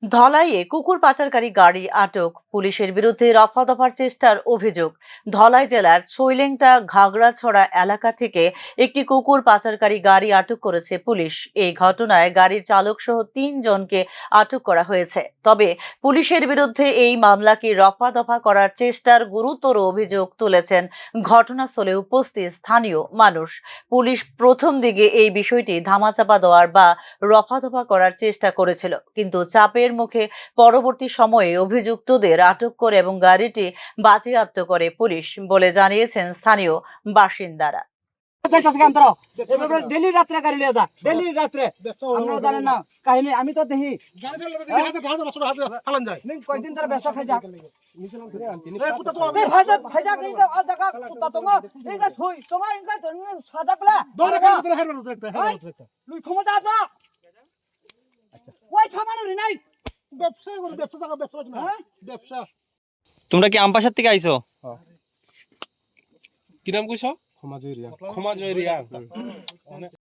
ধলাইয়ে কুকুর পাচারকারী গাড়ি আটক, পুলিশের বিরুদ্ধে রফা দফার চেষ্টার অভিযোগ। ধলাই জেলার ছৈলেংটা ঘাগড়াছড়া এলাকা থেকে একটি কুকুর পাচারকারী গাড়ি আটক করেছে পুলিশ। এই ঘটনায় গাড়ির চালক সহ ৩ জনকে আটক করা হয়েছে। তবে পুলিশের বিরুদ্ধে এই মামলাকে রফা দফা করার চেষ্টার গুরুতর অভিযোগ তুলেছেন ঘটনাস্থলে উপস্থিত স্থানীয় মানুষ। পুলিশ প্রথম দিকে এই বিষয়টি ধামাচাপা দেওয়ার বা রফা দফা করার চেষ্টা করেছিল, কিন্তু চাপের মুখে পরবর্তী সময়ে অভিযুক্তদের আটক করে এবং গাড়িটি বাজেয়াপ্ত করে পুলিশ বলে জানিয়েছেন স্থানীয় বাসিন্দারা। ডেলি রাত্রে গাড়ি লিয়ে যা, ডেলি রাত্রে আপনারা জানেন না কাহিনী। আমি তো দেখি কয়দিন ধরে ব্যবসা খাই যা তোমরা কি আমপাশার থেকে আইছো? কি নাম কইছ? ক্ষমা জয়রিয়া।